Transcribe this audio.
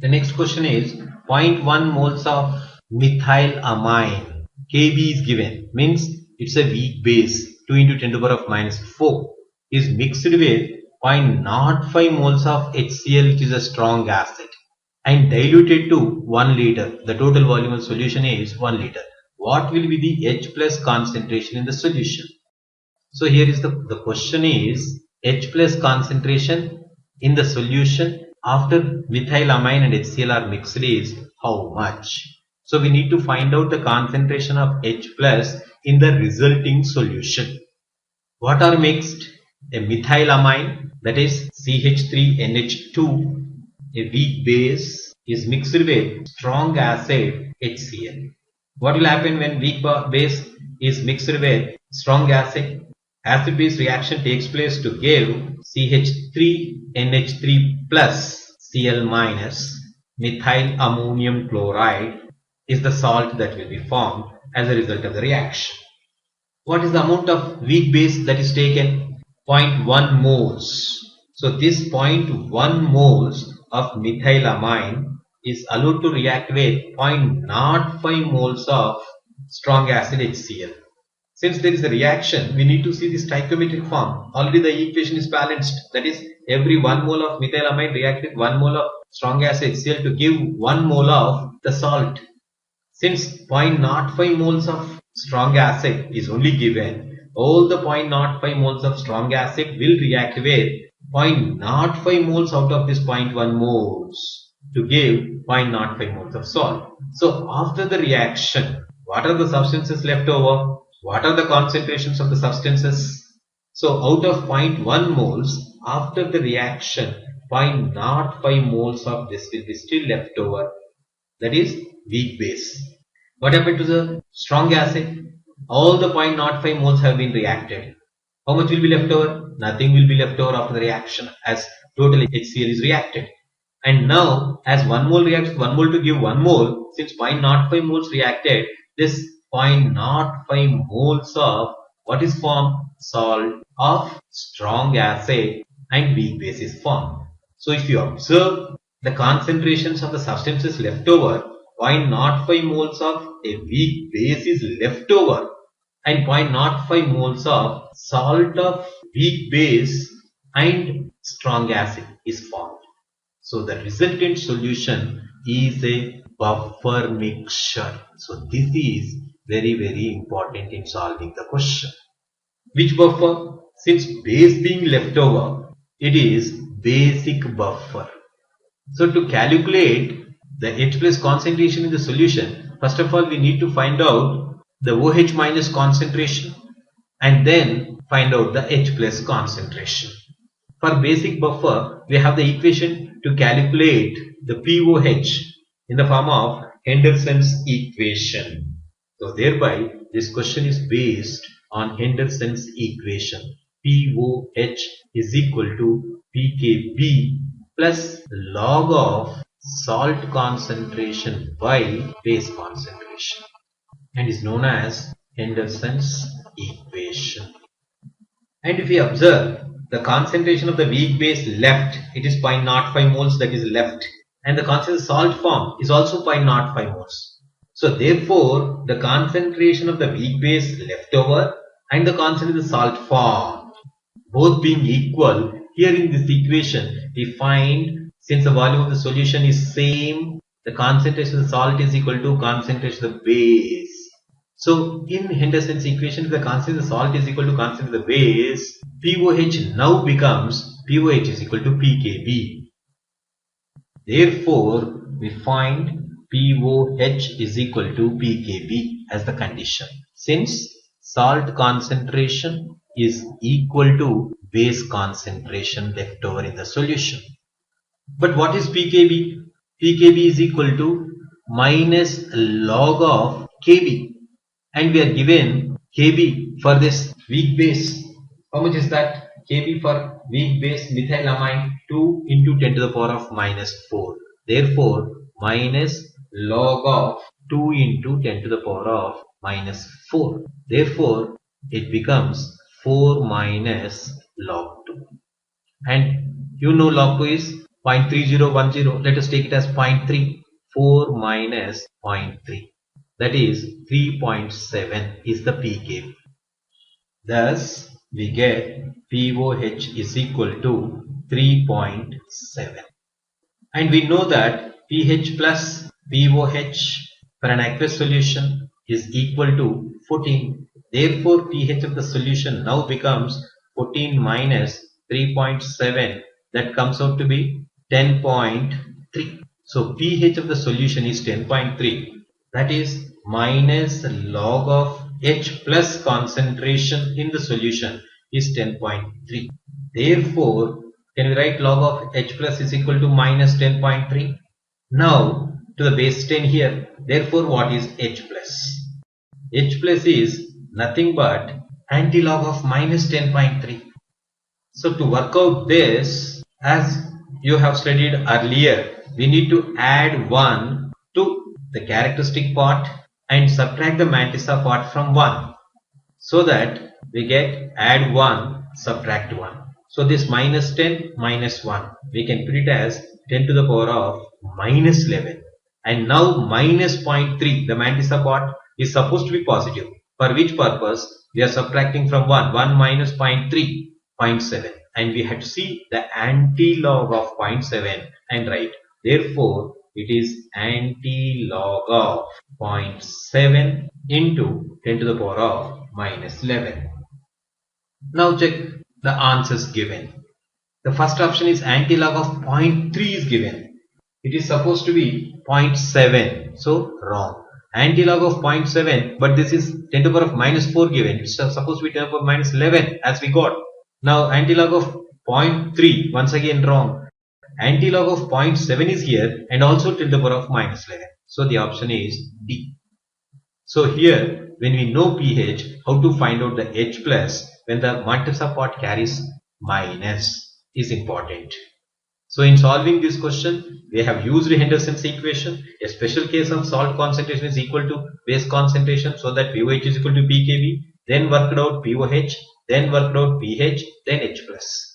The next question is 0.1 moles of methylamine Kb is given, means it's a weak base 2 into 10 to the power of minus 4 is mixed with 0.05 moles of HCl, which is a strong acid, and diluted to 1 liter. The total volume of solution is 1 liter. What will be the H plus concentration in the solution? So here is the question is H plus concentration in the solution after methylamine and HCl are mixed is how much? So we need to find out the concentration of H plus in the resulting solution. What are mixed? A methylamine, that is CH3NH2, a weak base, is mixed with strong acid HCl. What will happen when weak base is mixed with strong acid? Acid base reaction takes place to give CH3NH3 plus Cl minus. Methyl ammonium chloride is the salt that will be formed as a result of the reaction. What is the amount of weak base that is taken? 0.1 moles. So this 0.1 moles of methylamine is allowed to react with 0.05 moles of strong acid HCl. Since there is a reaction, we need to see this stoichiometric form. Already the equation is balanced. That is, every 1 mole of methylamine reacts with 1 mole of strong acid HCl to give 1 mole of the salt. Since 0.05 moles of strong acid is only given, all the 0.05 moles of strong acid will react with 0.05 moles out of this 0.1 moles to give 0.05 moles of salt. So after the reaction, what are the substances left over? What are the concentrations of the substances? So out of 0.1 moles, after the reaction, 0.05 moles of this will be still left over. That is weak base. What happened to the strong acid? All the 0.05 moles have been reacted. How much will be left over? Nothing will be left over after the reaction, as total HCl is reacted. And now, as 1 mole reacts with 1 mole to give 1 mole, since 0.05 moles reacted, this 0.05 moles of what is formed? Salt of strong acid and weak base is formed. So if you observe the concentrations of the substances left over, 0.05 moles of a weak base is left over and 0.05 moles of salt of weak base and strong acid is formed. So the resultant solution is a buffer mixture. So this is very important in solving the question. Which buffer? Since base being left over, it is basic buffer. So to calculate the H plus concentration in the solution, first of all we need to find out the OH minus concentration and then find out the H plus concentration. For basic buffer, we have the equation to calculate the POH in the form of Henderson's equation. So thereby this question is based on Henderson's equation. POH is equal to pKb plus log of salt concentration by base concentration and is known as Henderson's equation. And if we observe the concentration of the weak base left, it is 0.05 moles that is left, and the concentration of salt form is also 0.05 moles. So therefore the concentration of the weak base left over and the concentration of the salt form both being equal, here in this equation we find, since the volume of the solution is same, the concentration of the salt is equal to concentration of the base. So in Henderson's equation, if the concentration of the salt is equal to concentration of the base, POH now becomes POH is equal to pKb. Therefore we find POH is equal to pKb as the condition, since salt concentration is equal to base concentration left over in the solution. But what is pKb? pKb is equal to minus log of Kb, and we are given Kb for this weak base. How much is that? Kb for weak base methylamine 2 into 10 to the power of minus 4. Therefore minus log of 2 into 10 to the power of minus 4. Therefore it becomes 4 minus log 2. And you know log 2 is 0.3010, let us take it as 0.3. 4 minus 0.3, that is 3.7 is the pKb. Thus, we get pOH is equal to 3.7. And we know that pH plus pOH for an aqueous solution is equal to 14. Therefore, pH of the solution now becomes 14 minus 3.7. That comes out to be 10.3. So, pH of the solution is 10.3. That is minus log of H plus concentration in the solution is 10.3. Therefore, can we write log of H plus is equal to minus 10.3? Now, to the base 10 here. Therefore, what is H plus? H plus is nothing but antilog of minus 10.3. So, to work out this, as you have studied earlier, we need to add 1 to the characteristic part and subtract the mantissa part from 1. So that we get add 1, subtract 1. So this minus 10 minus 1, we can put it as 10 to the power of minus 11. And now minus 0.3, the mantissa part is supposed to be positive. For which purpose? We are subtracting from 1. 1 minus 0.3, 0.7. And we have to see the anti-log of 0.7 and write. Therefore, it is anti-log of 0.7 into 10 to the power of minus 11. Now check the answers given. The first option is anti-log of 0.3 is given. It is supposed to be 0.7. So wrong. Anti-log of 0.7, but this is 10 to the power of minus 4 given. It's supposed to be 10 to the power of minus 11 as we got. Now anti-log of 0.3, once again wrong. Anti-log of 0.7 is here and also 10 to the power of minus 11. So the option is D. So here, when we know pH, how to find out the H plus when the mantissa part carries minus is important. So in solving this question, we have used Henderson's equation. A special case of salt concentration is equal to base concentration, so that pOH is equal to pKb. Then worked out pOH, then worked out pH, then H plus.